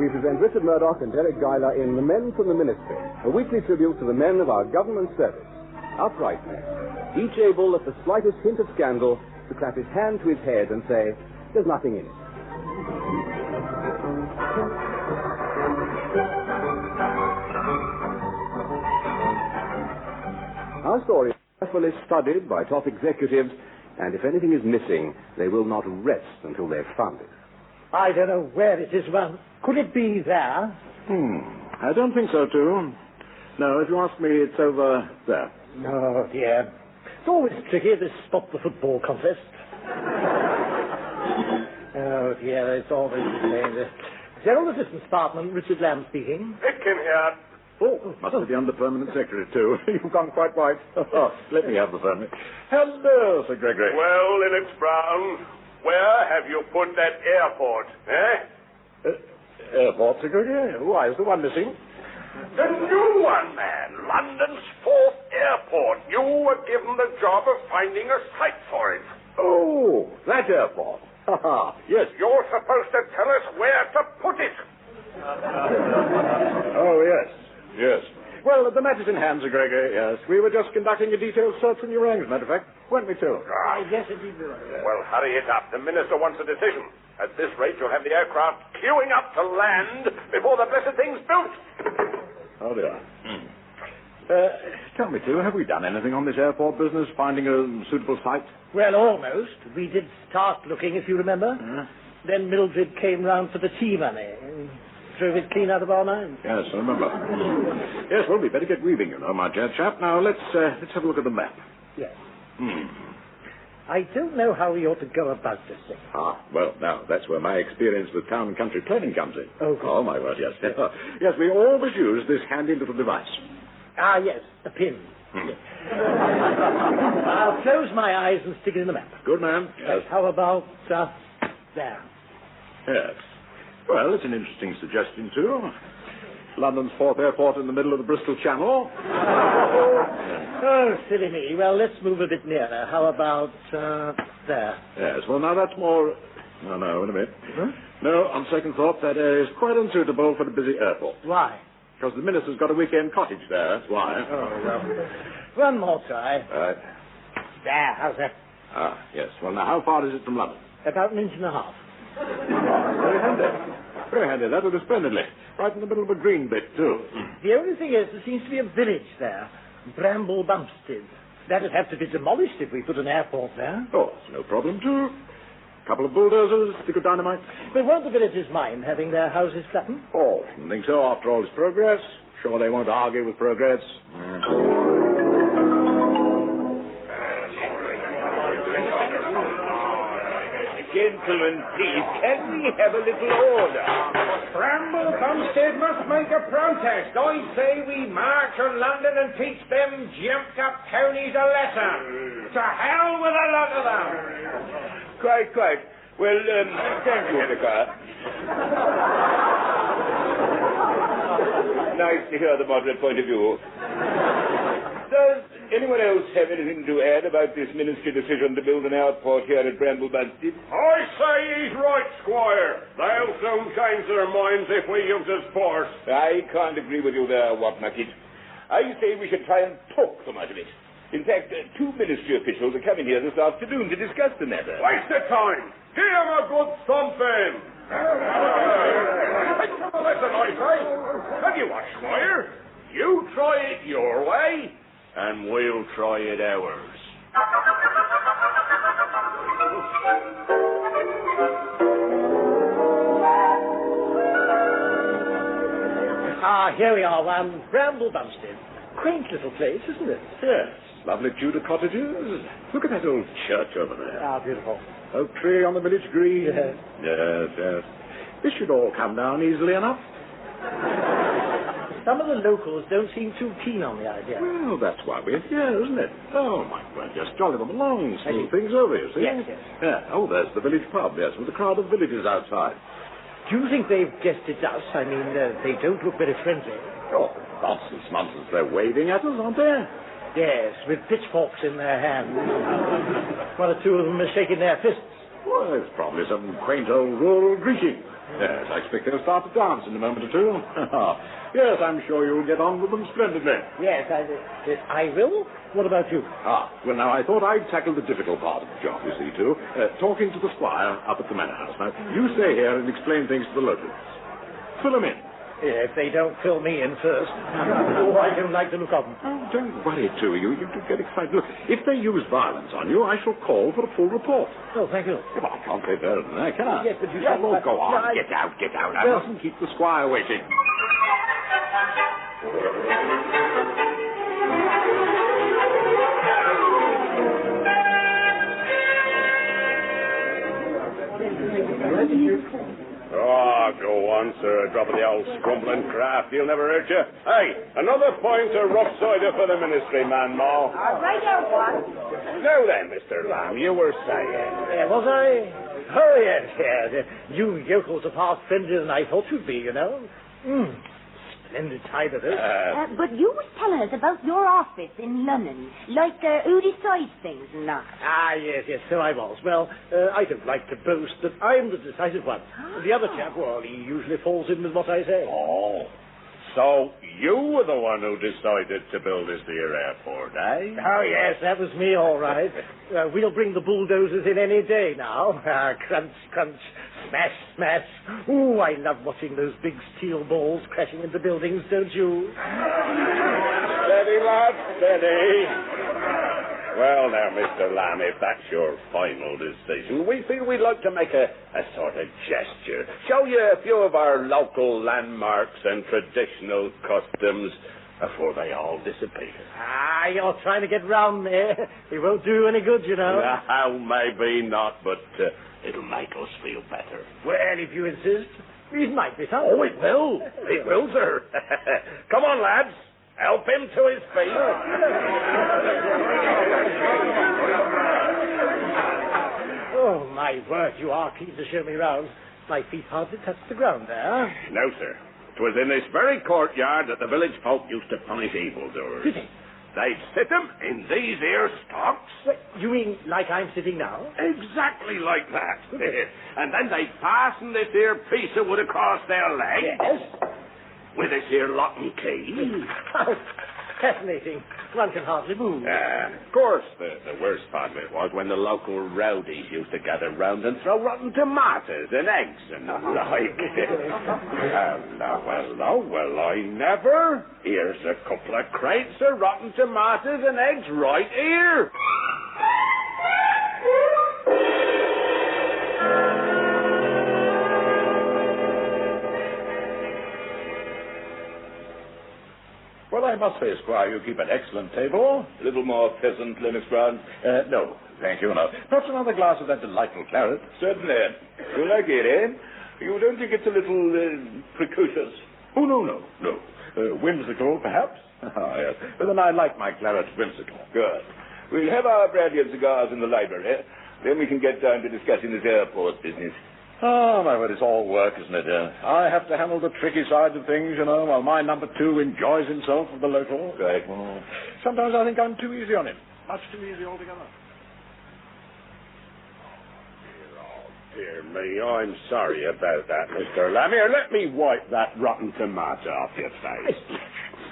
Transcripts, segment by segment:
we present Richard Murdoch and Deryck Guyler in The Men from the Ministry, a weekly tribute to the men of our government service. Upright men, each able at the slightest hint of scandal to clap his hand to his head and say, there's nothing in it. Our story is carefully studied by top executives, and if anything is missing, they will not rest until they've found it. I don't know where it is, Ron. Could it be there? I don't think so, too. No, if you ask me, it's over there. Oh, dear. It's always tricky, this spot the football contest. Oh, dear, it's always the same. General Assistant Department, Richard Lamb speaking. Pitkin here. Oh, must be the under-permanent secretary, too. You've gone quite white. Let me have the permit. Hello, Sir Gregory. Well, Lennox Brown, where have you put that airport, eh? Airport, Sir Gregory? Why, is the one missing? The new one, man. London's 4th airport. You were given the job of finding a site for it. Oh, that airport. Yes. You're supposed to tell us where to put it. Oh, yes. Yes. Well, the matter's in hand, Sir Gregory, yes. We were just conducting a detailed search in your range, as a matter of fact. Weren't we, too? Yes, indeed. Well, hurry it up. The minister wants a decision. At this rate, you'll have the aircraft queuing up to land before the blessed thing's built. Oh, dear. Tell me, too, have we done anything on this airport business, finding a suitable site? Well, almost. We did start looking, if you remember. Then Mildred came round for the tea money and drove it clean out of our minds. Yes, I remember. Yes, well, we'd better get weaving, you know, my dear chap. Now, let's have a look at the map. Yes. I don't know how we ought to go about this thing. Well, now, that's where my experience with town and country planning comes in. Oh, good. Oh, my word, yes. Yes, we always use this handy little device. Yes, a pin. Yes. I'll close my eyes and stick it in the map. Good man. Yes. How about, there? Yes. Well, it's an interesting suggestion, too. London's 4th airport in the middle of the Bristol Channel. Oh, silly me. Well, let's move a bit nearer. How about, there? Yes, well, now that's more... No, wait a minute. Huh? No, on second thought, that area is quite unsuitable for the busy airport. Why? Because the minister's got a weekend cottage there, that's why. Oh, well. One more try. Right. There, how's that? Yes. Well, now, how far is it from London? About an inch and a half. Very handy. Very handy. That'll do splendidly. Right in the middle of a green bit, too. The only thing is, there seems to be a village there. Bramble Bumpstead. That'd have to be demolished if we put an airport there. Oh, it's no problem, too. A couple of bulldozers, stick of dynamite. But won't the villagers mind having their houses flattened? Oh, I don't think so. After all, it's progress. Sure, they won't argue with progress. Gentlemen, please, can we have a little order? Bramble Bumpstead must make a protest. I say we march on London and teach them jumped-up ponies a lesson. To hell with a lot of them. Quite. Well, thank you, Vicar. Nice to hear the moderate point of view. Does anyone else have anything to add about this ministry decision to build an airport here at Bramble Bumpstead? I say he's right, Squire. They'll soon change their minds if we use his force. I can't agree with you there, Watmucket. I say we should try and talk them out of it. In fact, 2 ministry officials are coming here this afternoon to discuss the matter. Waste of time. Give him a good thumping. Listen, I say. Have you what, Squire? You try it your way, and we'll try it ours. Here we are, Bramble Bumpstead. Quaint little place, isn't it? Yes. Lovely Tudor cottages. Look at that old church over there. Beautiful. Oak tree on the village green. Yes. Yes. This should all come down easily enough. Some of the locals don't seem too keen on the idea. Well, that's why we're here, isn't it? Oh, my God, just jolly them along, smooth things over, you see? Yes. Yeah. Oh, there's the village pub, yes, with a crowd of villagers outside. Do you think they've guessed it's us? I mean, they don't look very friendly. Oh, nonsense. They're waving at us, aren't they? Yes, with pitchforks in their hands. One or two of them are shaking their fists. Well, it's probably some quaint old rural greeting. Yes, I expect they'll start to dance in a moment or two. Yes, I'm sure you'll get on with them splendidly. Yes, I will. What about you? Well, now, I thought I'd tackle the difficult part of the job, you see, too. Talking to the squire up at the manor house. Now, you stay here and explain things to the locals. Fill them in. If they don't fill me in first. Oh, I don't like the look of them. Oh, don't worry, too. You get excited. Look, if they use violence on you, I shall call for a full report. Oh, thank you. Well, I can't say better than that, can I? Yes, but you... Well, go on. No, Get out. I mustn't keep the squire waiting. Oh, go on, sir. Drop of the old scrumbling craft. He'll never hurt you. Hey, another point of rough cider for the ministry, man, Ma. Right there, what? Now then, Mr. Lamb, you were saying. Was I? Oh, yes. You yokels are far friendlier than I thought you'd be, you know. Splendid cider, this. But you was telling us about your office in London, like who decides things and that. Yes, so I was. Well, I don't like to boast, but I'm the decisive one. The other chap, well, he usually falls in with what I say. Oh, so you were the one who decided to build this here airport, eh? Oh, yes, that was me, all right. We'll bring the bulldozers in any day now. Crunch, crunch, smash, smash. Ooh, I love watching those big steel balls crashing into buildings, don't you? Steady, lad, steady. Well, now, Mr. Lamb, if that's your final decision, we feel we'd like to make a sort of gesture. Show you a few of our local landmarks and traditional customs before they all disappear. You're trying to get round there. It won't do any good, you know. Well, maybe not, but it'll make us feel better. Well, if you insist, it might be fun. Oh, it will. It will, sir. Come on, lads. Help him to his feet. Oh, my word, you are keen to show me round. My feet hardly touched the ground there. No, sir. It was in this very courtyard that the village folk used to punish evildoers. Did they? They'd sit them in these here stocks. Wait, you mean like I'm sitting now? Exactly like that. And then they'd fasten this here piece of wood across their leg. Yes. With this here lock and key. How fascinating. One can hardly move. Of course, the worst part of it was when the local rowdies used to gather round and throw rotten tomatoes and eggs and the like. Well, I never. Here's a couple of crates of rotten tomatoes and eggs right here. Well, I must say, Squire, you keep an excellent table. A little more pheasant, Lennox Brown. No, thank you, no. Perhaps another glass of that delightful claret. Certainly. You like it, eh? You don't think it's a little precocious? Oh, no. Whimsical, perhaps? Yes. But then I like my claret whimsical. Good. We'll have our brandy and cigars in the library. Then we can get down to discussing this airport business. Oh, my word, it's all work, isn't it? I have to handle the tricky side of things, you know, while my number two enjoys himself with the local. Right. Oh. Sometimes I think I'm too easy on him. Much too easy altogether. Dear me, I'm sorry about that, Mr. Lamb. Here, let me wipe that rotten tomato off your face.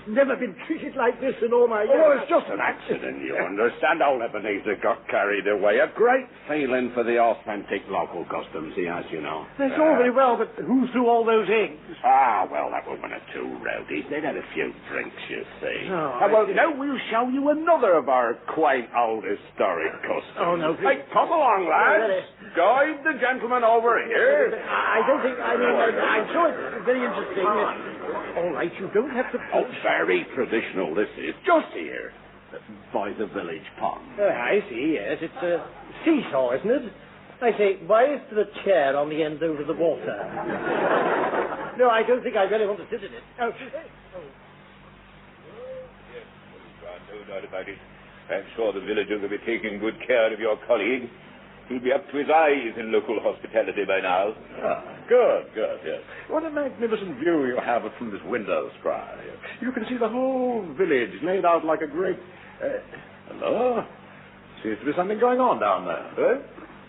Never been treated like this in all my years. Oh, it's just an accident, you understand. Old Ebenezer got carried away. A great feeling for the authentic local customs he has, you know. That's all very well, but who threw all those eggs? Well, that was one or two rowdies. They'd had a few drinks, you see. Oh, well, now we'll show you another of our quaint old historic customs. Oh, no. Hey, come along, lads. Guide the gentleman over here. I don't think, I'm sure it's very interesting. All right, you don't have to... Oh, very traditional this is. Just here, by the village pond. I see, yes. It's a seesaw, isn't it? I say, why is there a chair on the end over the water? No, I don't think I really want to sit in it. Oh. Yes, no doubt about it. I'm sure the villagers will be taking good care of your colleague. He'll be up to his eyes in local hospitality by now. Good, yes. What a magnificent view you have from this window, Squire. You can see the whole village laid out like a great... hello? Seems to be something going on down there.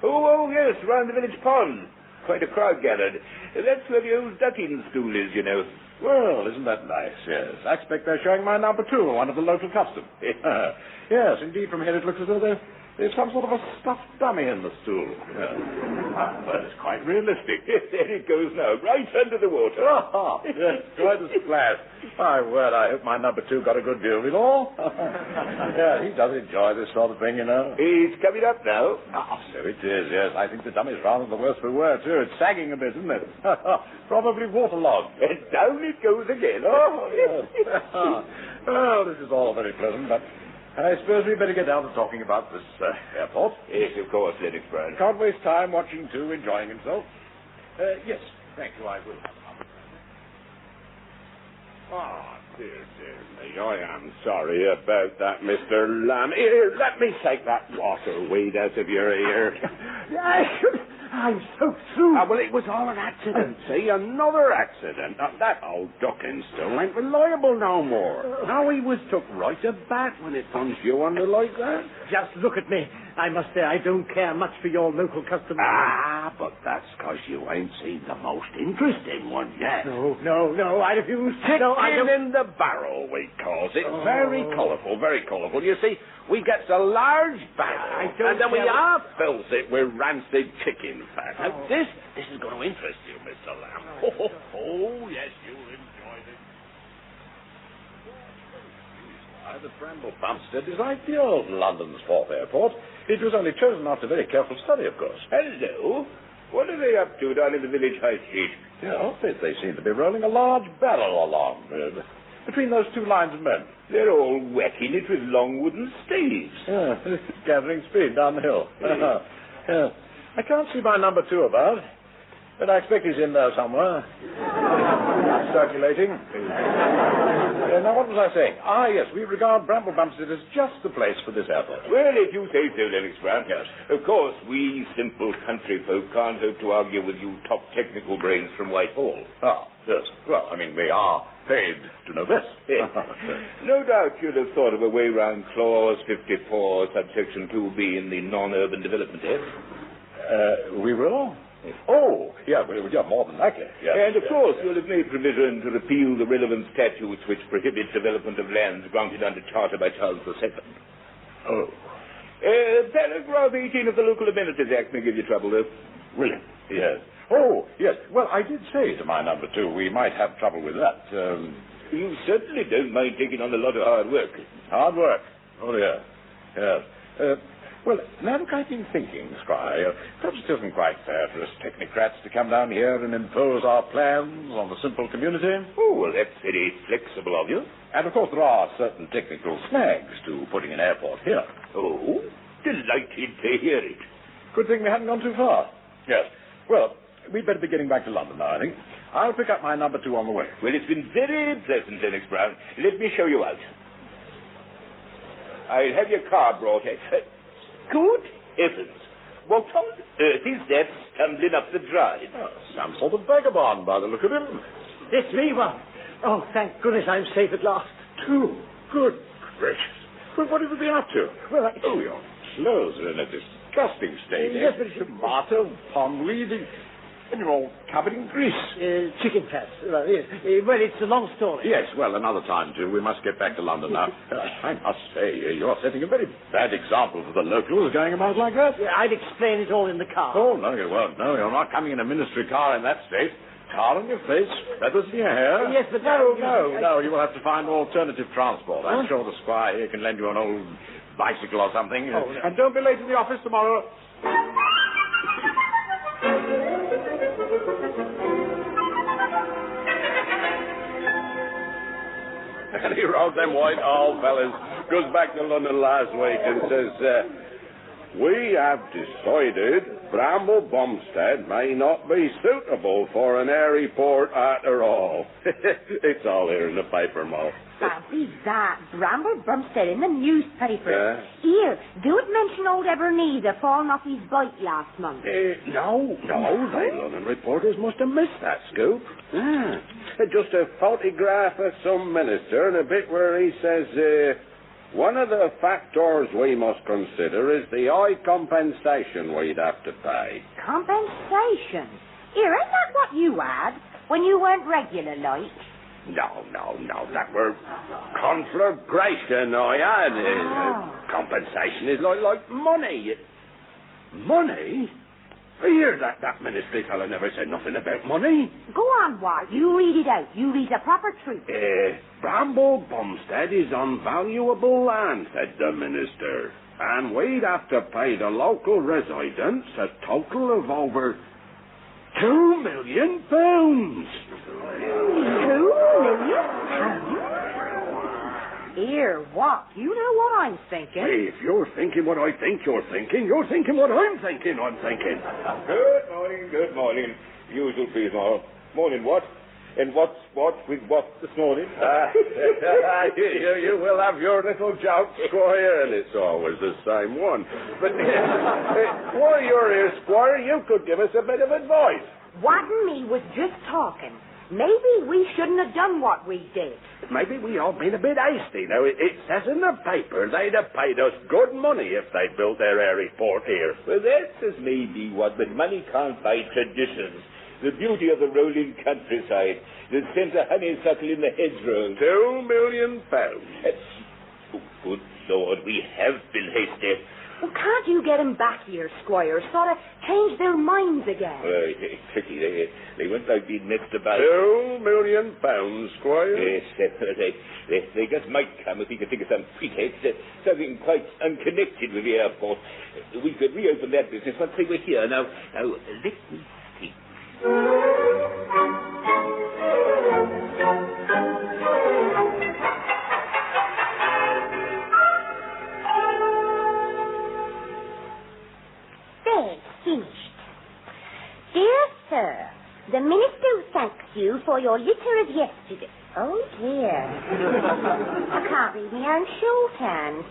Oh, yes, round the village pond. Quite a crowd gathered. That's where the old ducking stool is, you know. Well, isn't that nice? Yes. I expect they're showing my number 2, one of the local customs. Yes, indeed, from here it looks as though there's some sort of a stuffed dummy in the stool. But it's quite realistic. There it goes now, right under the water. Oh, yes, quite a splash. My word, I hope my number 2 got a good view of it all. Yeah, he does enjoy this sort of thing, you know. It's coming up now. Oh, so it is, yes. I think the dummy's rather the worse for wear, too. It's sagging a bit, isn't it? Probably waterlogged. And down it goes again. Oh, yes. Well, this is all very pleasant, but I suppose we'd better get down to talking about this airport. Yes, of course, Lennox Brown. Can't waste time watching two enjoying himself. Yes, thank you, I will. Oh, dear me, I am sorry about that, Mr. Lamb. Here, let me take that water weed out of your ear. I'm so through. Well, it was all an accident, see? Another accident. That old ducking stool ain't reliable no more. How he was took right aback when it punched you under like that. Just look at me. I must say I don't care much for your local customers. But that's because you ain't seen the most interesting one yet. No, I refuse. Chicken No, I don't. in the barrel, we calls it. Very colourful, very colourful. You see, we gets a large barrel, and then we half fills it with rancid chicken fat. Now, this is going to interest you, Mr. Lamb. Oh, yes, you'll enjoy this. The Bramble Bumpstead is ideal for London's fourth airport. It was only chosen after very careful study, of course. Hello. What are they up to down in the village high street? Yeah, they seem to be rolling a large barrel along between those two lines of men. They're all whacking it with long wooden staves. Yeah, gathering speed down the hill. Yeah. I can't see my number 2 about, but I expect he's in there somewhere. Circulating. Now, what was I saying? Yes, we regard Bramble Bumpstead as just the place for this airport. Well, if you say so, Lennox Brown. Yes. Of course, we simple country folk can't hope to argue with you top technical brains from Whitehall. Yes. Well, I mean, we are paid to know this. No doubt you'd have thought of a way round Clause 54, subsection 2B in the Non-Urban Development Act. We will? Oh, yeah, more than likely. Yes. And, of course, you'll have made provision to repeal the relevant statutes which prohibit development of lands granted under charter by Charles II. Oh. Paragraph 18 of the Local Amenities Act may give you trouble, though. Will it? Yes. Oh, yes. Well, I did say to my number 2 we might have trouble with that. You certainly don't mind taking on a lot of hard work. Hard work? Oh, yeah. Yes. Well, now look, I've been thinking, Squire, perhaps it isn't quite fair for us technocrats to come down here and impose our plans on the simple community. Oh, well, that's very flexible of you. And, of course, there are certain technical snags to putting an airport here. Oh, delighted to hear it. Good thing we hadn't gone too far. Yes. Well, we'd better be getting back to London now, I think. I'll pick up my number 2 on the way. Well, it's been very pleasant, Lennox Brown. Let me show you out. I'll have your car brought in. Good heavens. What on earth is that stumbling up the drive? Some sort of vagabond, by the look of him. It's me, one. Oh, thank goodness I'm safe at last. 2? Good gracious. Well, what have you been up to? Well, your clothes are in a disgusting state. Yes, but tomato, pondweed, and you're all covered in grease. Chicken fat. Well, yes. Well, it's a long story. Yes, well, another time, too. We must get back to London now. I must say, you're setting a very bad example for the locals going about like that. I'd explain it all in the car. Oh, no, you won't. No, you're not coming in a ministry car in that state. Tar on your face, feathers in your hair. Yes, but No, you will have to find alternative transport. I'm sure the squire here can lend you an old bicycle or something. Oh, no. And don't be late in the office tomorrow. And he wrote them Whitehall fellas, goes back to London last week and says, we have decided Bramble Bumpstead may not be suitable for an airy port after all. It's all here in the paper, Mo. Fancy that. Bramble Bumpstead in the newspaper. Yeah. Here, do it mention old Ebenezer falling off his bike last month? No, the London reporters must have missed that scoop. Just a photograph of some minister and a bit where he says, One of the factors we must consider is the high compensation we'd have to pay. Compensation? Here, ain't that what you had when you weren't regular like? No. That were conflagration I had. Compensation is like money. Money? I hear that ministry fellow never said nothing about money. Go on, Ward. You read it out. You read the proper truth. Bramble Bumstead is on valuable land, said the minister. And we'd have to pay the local residents a total of over £2 million. £2 million? Here, what? You know what I'm thinking. Hey, if you're thinking what I think you're thinking what I'm thinking. Good morning. Usual please, Marl. Morning, what? And what's with what this morning? You will have your little joke, Squire, and it's always the same one. But while you're here, Squire, you could give us a bit of advice. What and me was just talking. Maybe we shouldn't have done what we did. Maybe we all been a bit hasty. Now, it says in the paper they'd have paid us good money if they built their airy port here. Well, that's as maybe what, but money can't buy traditions. The beauty of the rolling countryside, the scent of honeysuckle in the hedgerows. £2 million. Oh, good Lord, we have been hasty. Well, can't you get them back here, Squire? Sort of change their minds again. Well, tricky. They won't like being mixed about. £2 million, Squire. Yes, they just might come if we could think of some pretext, something quite unconnected with the airport. We could reopen that business once they were here. Now, let me see. Finished. Dear Sir, the Minister thanks you for your litter of yesterday. Oh, dear. I can't read my own shorthand.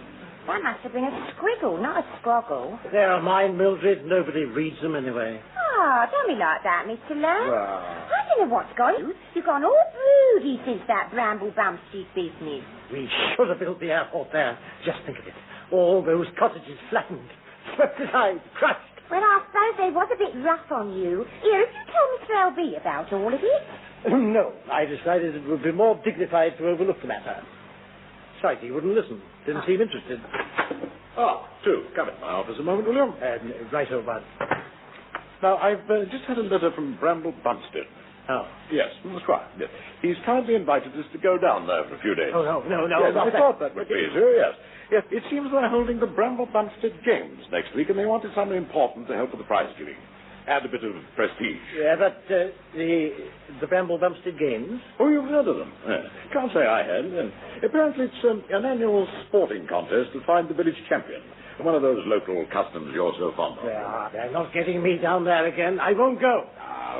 That must have been a scribble, not a squoggle. They're mine, Mildred. Nobody reads them anyway. Oh, don't be like that, Mr. Lamb. I don't know what's going on. You've gone all broody since that Bramble Bumstead business. We should have built the airport there. Just think of it. All those cottages flattened, swept aside, crushed. Well, I suppose they was a bit rough on you. Here, have you told Mr. L.B. about all of it? No, I decided it would be more dignified to overlook the matter. Besides, he wouldn't listen. Didn't seem interested. Come in my office a moment, will you? Right over. Now, I've just had a letter from Bramble Bumstead. Oh. Yes, from the Squire. Yes. He's kindly invited us to go down there for a few days. Oh, no. Yes, I thought that would please you, yes. Yes, it seems they're holding the Bramble Bumstead Games next week, and they wanted something important to help with the prize giving. Add a bit of prestige. Yeah, but the Bramble Bumstead Games? Oh, you've heard of them? Can't say I had. Apparently it's an annual sporting contest to find the village champion. One of those local customs you're so fond of. Yeah, they're not getting me down there again. I won't go.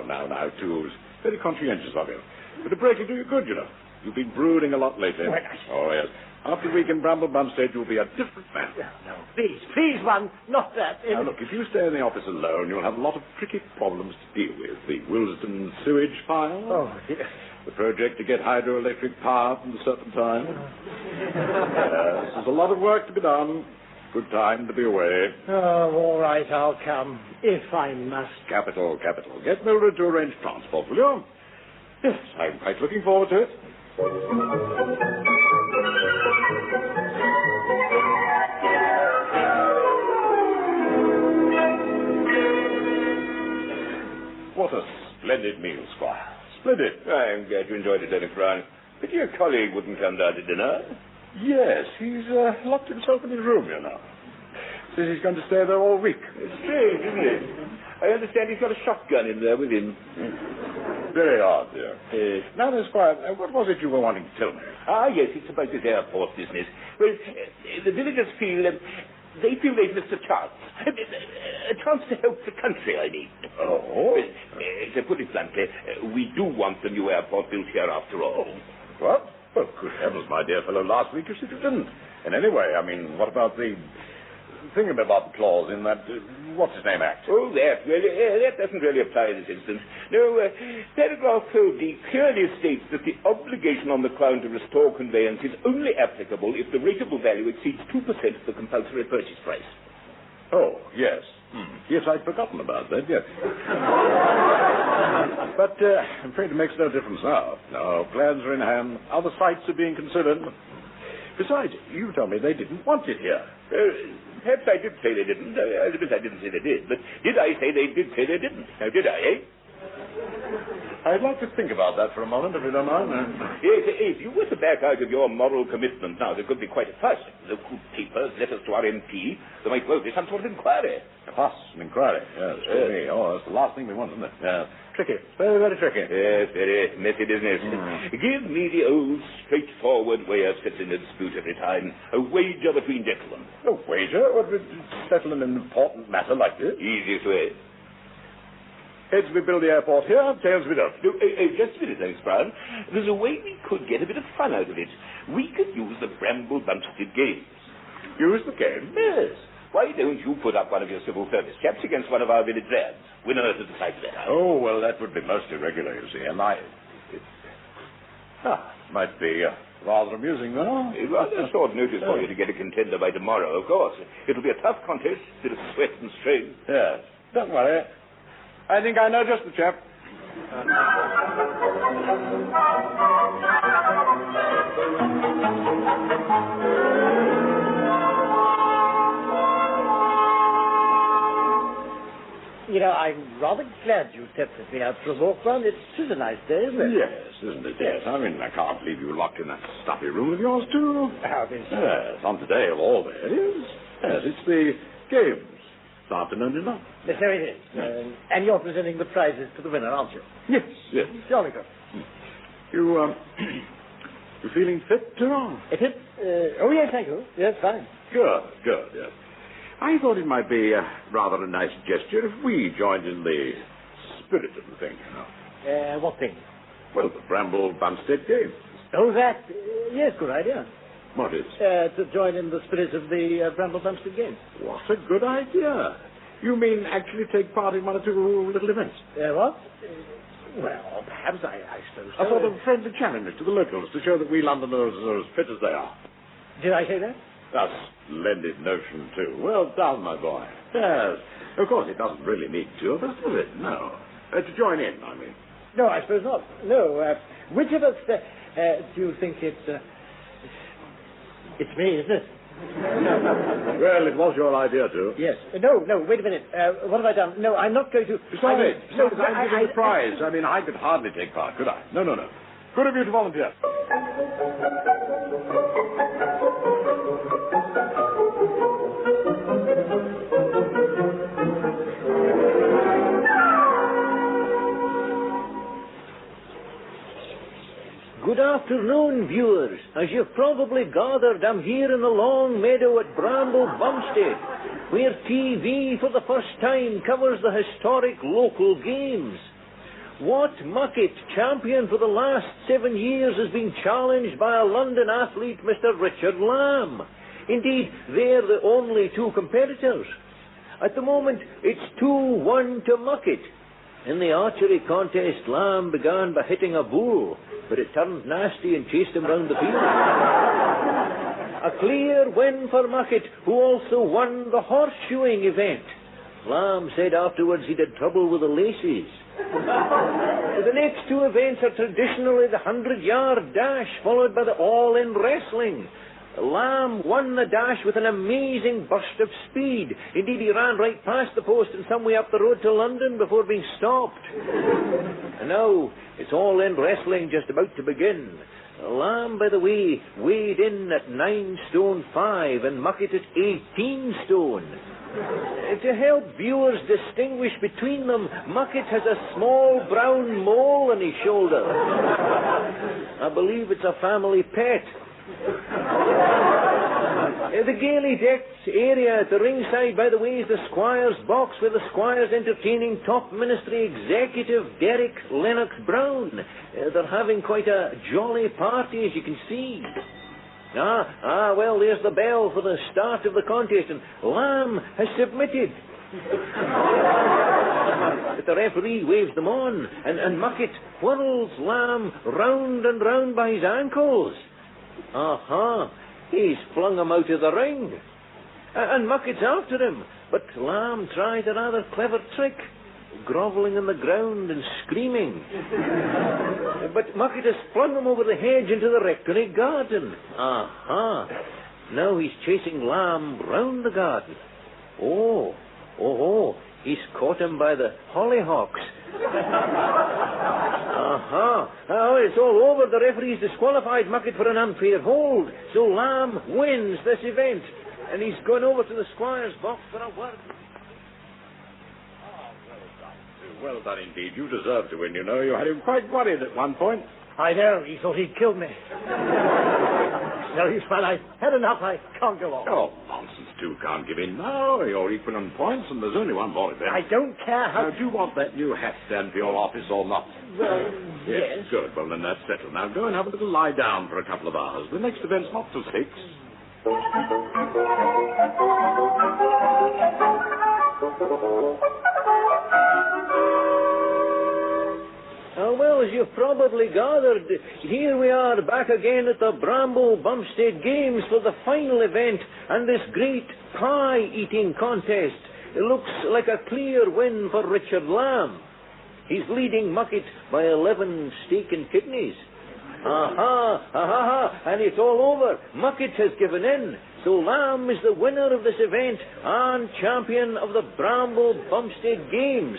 Now, tools. Very conscientious of you. But a break will do you good, you know. You've been brooding a lot lately. Well, Oh, yes. After a week in Bramble Bumstead, you'll be a different man. No, please, one, not that. Now, look, if you stay in the office alone, you'll have a lot of tricky problems to deal with. The Wilsden sewage file. Oh, yes. The project to get hydroelectric power from a certain time. Yes, there's a lot of work to be done. Good time to be away. Oh, all right, I'll come, if I must. Capital. Get Mildred to arrange transport, will you? Yes, I'm quite looking forward to it. What a splendid meal, Squire. Splendid. I'm glad you enjoyed it, Deryck Brown. But your colleague wouldn't come down to dinner. Yes, he's locked himself in his room, you know. Says he's going to stay there all week. It's strange, isn't it? I understand he's got a shotgun in there with him. Very odd, dear. Now then, Squire, what was it you were wanting to tell me? Yes, it's about this airport business. Well, the villagers feel they've missed a chance. A chance to help the country, I mean. Oh? Well, to put it bluntly, we do want the new airport built here after all. What? Well, good heavens, my dear fellow, last week you said you didn't. And anyway, I mean, what about the thingamabob clause in that what's-his-name act? Oh, that doesn't really apply in this instance. No, paragraph 30 clearly states that the obligation on the Crown to restore conveyance is only applicable if the rateable value exceeds 2% of the compulsory purchase price. Oh, yes. Yes, I'd forgotten about that, yes. But I'm afraid it makes no difference now. No, plans are in hand. Other sites are being considered. Besides, you told me they didn't want it here. Perhaps I did say they didn't. I didn't say they did. But did I say they did say they didn't? Now, did I, eh? I'd like to think about that for a moment, if you don't mind. If you were to back out of your moral commitment now, there could be quite a fuss. The papers, letters to our MP. There might well be some sort of inquiry. A fuss, an inquiry. Yes, me. Oh, that's the last thing we want, isn't it? Yeah. Tricky. Very, very tricky. Yes, very messy business. Give me the old, straightforward way of settling a dispute every time. A wager between gentlemen. A wager? What would settle an important matter like this? Easiest way. Heads we build the airport here, tails we don't. No, just a minute, thanks, Brown. There's a way we could get a bit of fun out of it. We could use the Bramble Bumpstead games. Use the game? Yes. Why don't you put up one of your civil service chaps against one of our village lads? Winner to decide that. Oh, well, that would be most irregular, you see, and might be rather amusing, though. Rather short notice for you to get a contender by tomorrow, of course. It'll be a tough contest, bit of sweat and strain. Yes. Don't worry. I think I know just the chap. You know, I'm rather glad you tempted me out for a walk round. It is a nice day, isn't it? Yes, isn't it? Yes. I mean, I can't leave you locked in that stuffy room of yours, too. How is it? Yes, on today of all days. Yes, it's the games. This afternoon, enough. Yes, there it is. And you're presenting the prizes to the winner, aren't you? Yes, yes. Jolly good. You feeling fit, too? Fit? Oh, yes, thank you. Yes, fine. Good, yes. I thought it might be rather a nice gesture if we joined in the spirit of the thing, you know. What thing? Well, the Bramble Bumpstead game. Oh, that? Yes, good idea. What is? To join in the spirit of the Bramble Bumpstead game. What a good idea. You mean actually take part in one or two little events? What? Well, perhaps I suppose so. A sort of friendly challenge to the locals to show that we Londoners are as fit as they are. Did I say that? A splendid notion, too. Well done, my boy. Yes. Of course, it doesn't really need two of us, does it? No. To join in, I mean. No, I suppose not. No. Which of us do you think it's me, isn't it? Well, it was your idea, too. Yes. No, wait a minute. What have I done? No, I'm not going to... Besides, I'm giving the prize. I mean, I could hardly take part, could I? No. Good of you to volunteer. Good afternoon, viewers. As you've probably gathered, I'm here in the long meadow at Bramble Bumpstead, where TV for the first time covers the historic local games. What Mucket, champion for the last 7 years, has been challenged by a London athlete, Mr. Richard Lamb. Indeed, they're the only two competitors. At the moment, it's 2-1 to Mucket. In the archery contest, Lamb began by hitting a bull, but it turned nasty and chased him round the field. A clear win for Mucket, who also won the horseshoeing event. Lamb said afterwards he'd had trouble with the laces. The next two events are traditionally the 100-yard dash, followed by the all-in wrestling. Lamb won the dash with an amazing burst of speed. Indeed, he ran right past the post and some way up the road to London before being stopped. And now, it's all-in wrestling just about to begin. Lamb, by the way, weighed in at 9 stone 5 and Mucket at 18 stone. To help viewers distinguish between them, Mucket has a small brown mole on his shoulder. I believe it's a family pet. The gaily decked area at the ringside, by the way, is the Squire's box, where the Squire's entertaining top ministry executive Deryck Lennox Brown. They're having quite a jolly party, as you can see. Well, there's the bell for the start of the contest, and Lamb has submitted. The referee waves them on, and Muckett whirls Lamb round and round by his ankles. He's flung him out of the ring. And Muckett's after him, but Lamb tried a rather clever trick, grovelling on the ground and screaming. But Muckett has flung him over the hedge into the rectory garden. Now he's chasing Lamb round the garden. He's caught him by the hollyhocks. It's all over. The referee's disqualified Muckett for an unfair hold. So Lamb wins this event. And he's gone over to the squire's box for a word. Well done indeed. You deserved to win, you know. You had him quite worried at one point. I know. He thought he'd killed me. No, he's fine. I've had enough. I can't go on. Oh, nonsense. Two can't give in now. You're equal in points, and there's only one more event. I don't care how... Now, do you want that new hat stand for your office or not? Well, yes. Good. Well, then that's settled. Now, go and have a little lie down for a couple of hours. The next event's not till 6. Well, as you've probably gathered, here we are back again at the Bramble Bumstead Games for the final event and this great pie-eating contest. It looks like a clear win for Richard Lamb. He's leading Muckett by 11 steak and kidneys. And it's all over. Muckett has given in. So Lamb is the winner of this event and champion of the Bramble Bumstead Games.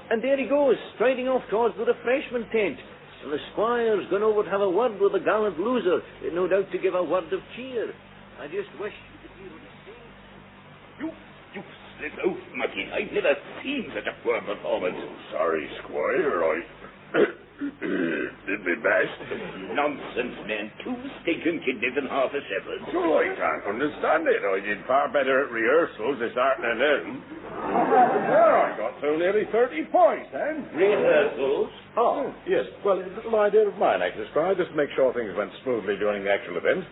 And there he goes, striding off towards the refreshment tent. And the squire's gone over to have a word with the gallant loser, no doubt to give a word of cheer. I just wish you could hear what he's saying. You slit oath, Muckett. I've never seen such a poor performance. Sorry, Squire, did my best. Nonsense, man. 2 steak and kidneys and half a shepherd. Oh, I can't understand it. I did far better at rehearsals this afternoon. I got through nearly 30 points, then. Rehearsals? Oh, yes. Well, a little idea of mine, actually, Squire, just to make sure things went smoothly during the actual event.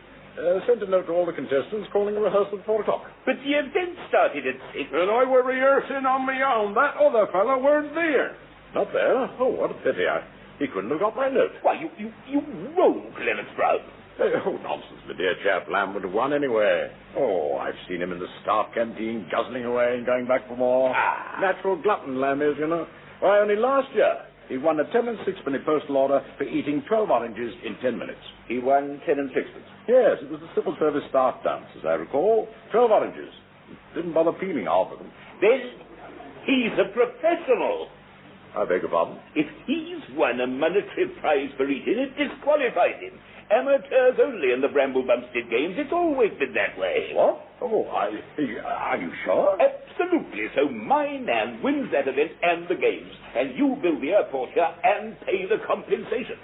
Sent a note to all the contestants calling a rehearsal at 4 o'clock. But the event started at 6. And I were rehearsing on my own. That other fellow weren't there. Not there? Oh, what a pity. He couldn't have got my note. Why, you rogue, Clemens Brown. Oh, nonsense, my dear chap. Lamb would have won anyway. Oh, I've seen him in the staff canteen, guzzling away and going back for more. Natural glutton, Lamb is, you know. Why, only last year, he won a 10 and 6penny postal order for eating 12 oranges in 10 minutes. He won 10 and 6pence? Yes, it was the civil service staff dance, as I recall. 12 oranges. Didn't bother peeling half of them. Then he's a professional. I beg your pardon? If he's won a monetary prize for eating, it disqualifies him. Amateurs only in the Bramble Bumstead Games. It's always been that way. What? Oh, are you sure? Absolutely. So my man wins that event and the games, and you build the airport here and pay the compensation.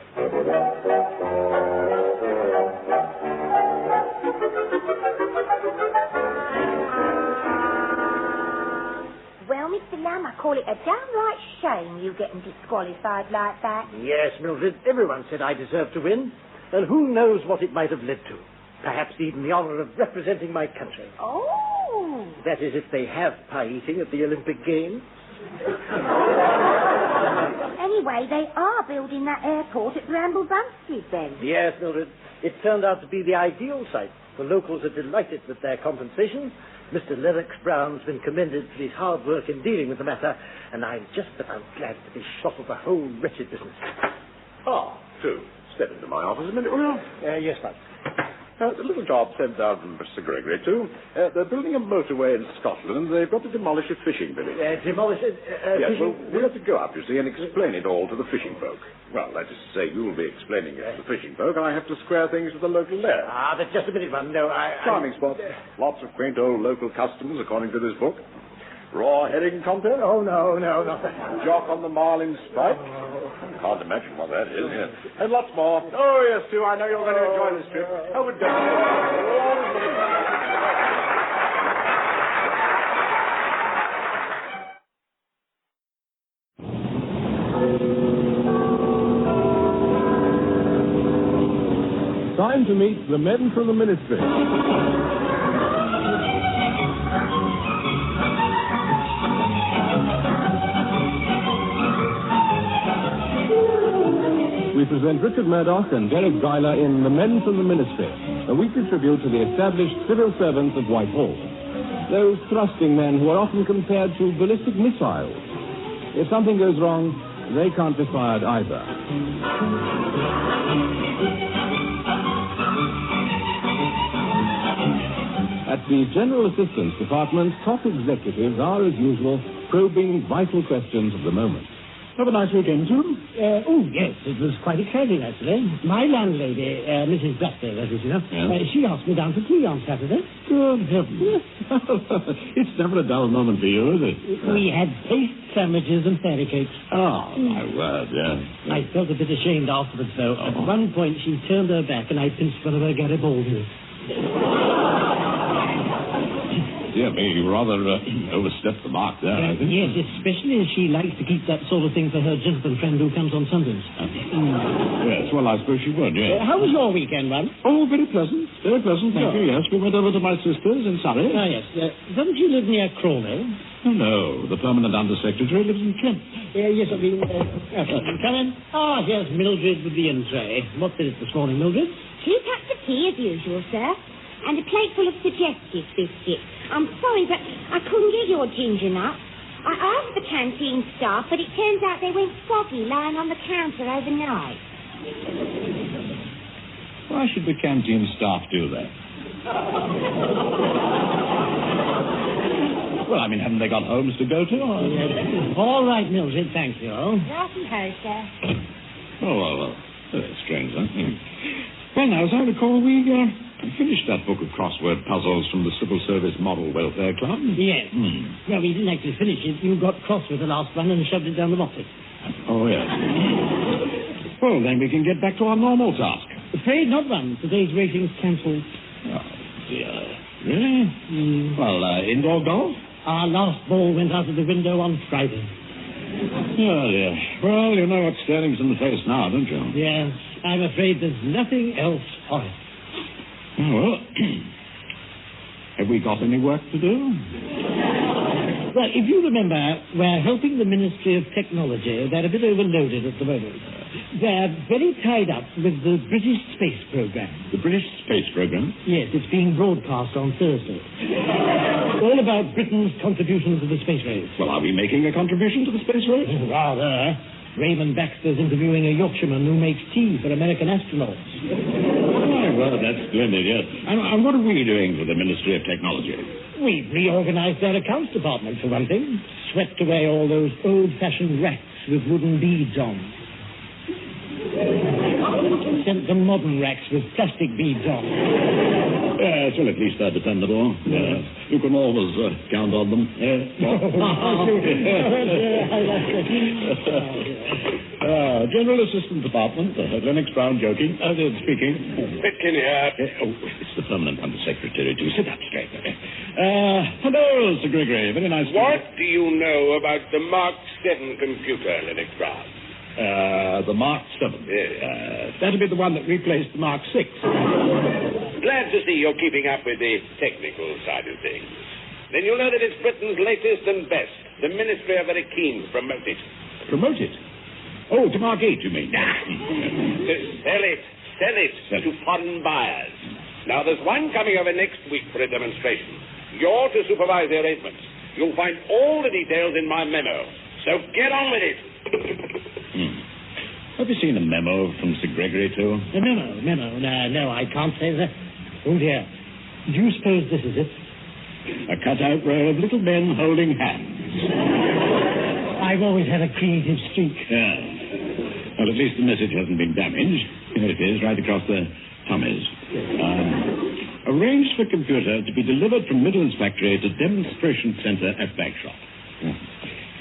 Well, Mr. Lamb, I call it a downright shame you getting disqualified like that. Yes, Mildred, everyone said I deserved to win. And who knows what it might have led to. Perhaps even the honor of representing my country. Oh. That is, if they have pie eating at the Olympic Games. Anyway, they are building that airport at Bramble Bumstead then. Yes, Mildred. It turned out to be the ideal site. The locals are delighted with their compensation. Mr. Lennox Brown's been commended for his hard work in dealing with the matter, and I'm just about glad to be shot of the whole wretched business. Two. Step into my office a minute, will you? Yes, ma'am. The little job sent down from Mr. Gregory, too. They're building a motorway in Scotland, and they've got to demolish a fishing village. Demolish it? Yes, fishing... well, we'll have to go up, you see, and explain it all to the fishing folk. Well, that is to say, you'll be explaining it to the fishing folk, and I have to square things with the local lair. But just a minute, ma'am. No, Charming spot. Lots of quaint old local customs, according to this book. Raw herring contest? Oh, no. Jock on the marlin spike? Hard to imagine what that is. And lots more. Oh, yes, too. I know you're going to enjoy this trip. How would time to meet the men from the ministry. We present Richard Murdoch and Deryck Guyler in The Men from the Ministry, a weekly tribute to the established civil servants of Whitehall. Those thrusting men who are often compared to ballistic missiles. If something goes wrong, they can't be fired either. At the General Assistance Department, top executives are, as usual, probing vital questions of the moment. Have a nice weekend, too? Yes, it was quite exciting, actually. My landlady, Mrs. Blackdale, that is, you know, she asked me down for tea on Saturday. Good heavens. It's never a dull moment for you, is it? We had paste sandwiches and fairy cakes. Oh, my word, yes. I felt a bit ashamed afterwards, though. At one point, she turned her back and I pinched one of her Garibaldis. Dear me, you rather overstepped the mark there, I think. Yes, especially as she likes to keep that sort of thing for her gentleman friend who comes on Sundays. Yes, well, I suppose she would, yes. How was your weekend, Ron? Oh, very pleasant. Very pleasant, thank you, yes. We went over to my sister's in Surrey. Ah, yes. Doesn't she live near Crawley? Oh, no. The permanent undersecretary lives in Kent. Yes, I mean... come in. Ah, here's Mildred with the in-tray. What's in it this morning, Mildred? 2 cups of tea, as usual, sir. And a plate full of suggestive biscuits. I'm sorry, but I couldn't get your ginger nuts. I asked the canteen staff, but it turns out they went soggy lying on the counter overnight. Why should the canteen staff do that? Well, I mean, haven't they got homes to go to? All right, Mildred, thank you. Righty-ho, sir. Oh, well. That's strange, huh? Well, now, as I recall, we finished that book of crossword puzzles from the Civil Service Model Welfare Club. Yes. Well, we didn't actually finish it. You got cross with the last one and shoved it down the bottom. Oh, yes. Well, then we can get back to our normal task. Afraid not, Ron. Today's racing's cancelled. Oh, dear. Really? Well, indoor golf? Our last ball went out of the window on Friday. Oh, dear. Well, you know what staring's in the face now, don't you? Yes. I'm afraid there's nothing else for it. Well, have we got any work to do? Well, if you remember, we're helping the Ministry of Technology. They're a bit overloaded at the moment. They're very tied up with the British space program. The British space program? Yes, it's being broadcast on Thursday. All about Britain's contribution to the space race. Well, are we making a contribution to the space race? Rather. Raymond Baxter's interviewing a Yorkshireman who makes tea for American astronauts. Oh, well, that's splendid, yes. And what are we doing for the Ministry of Technology? We've reorganized their accounts department, for one thing. Swept away all those old-fashioned racks with wooden beads on. Sent them modern racks with plastic beads on. Yes, well, at least they're dependable. Yes. You can always count on them. General Assistant Department, Lennox Brown joking. Speaking. Pitkin here. It's the permanent undersecretary, too. Sit up straight. Hello, Sir Gregory. Very nice to meet you. What do you know about the Mark 7 computer, Lennox Brown? The Mark 7. Yes. That'll be the one that replaced the Mark 6. Glad to see you're keeping up with the technical side of things. Then you'll know that it's Britain's latest and best. The Ministry are very keen to promote it. Promote it? Oh, to Mark 8, you mean? To sell it to foreign buyers. Now, there's one coming over next week for a demonstration. You're to supervise the arrangements. You'll find all the details in my memo. So get on with it. Have you seen a memo from Sir Gregory, too? A memo? No, I can't say that. Oh, dear. Do you suppose this is it? A cut-out row of little men holding hands. I've always had a creative streak. Yeah. Well, at least the message hasn't been damaged. Here it is, right across the tummies. Arranged for computer to be delivered from Midland's factory to demonstration centre at Bagshot.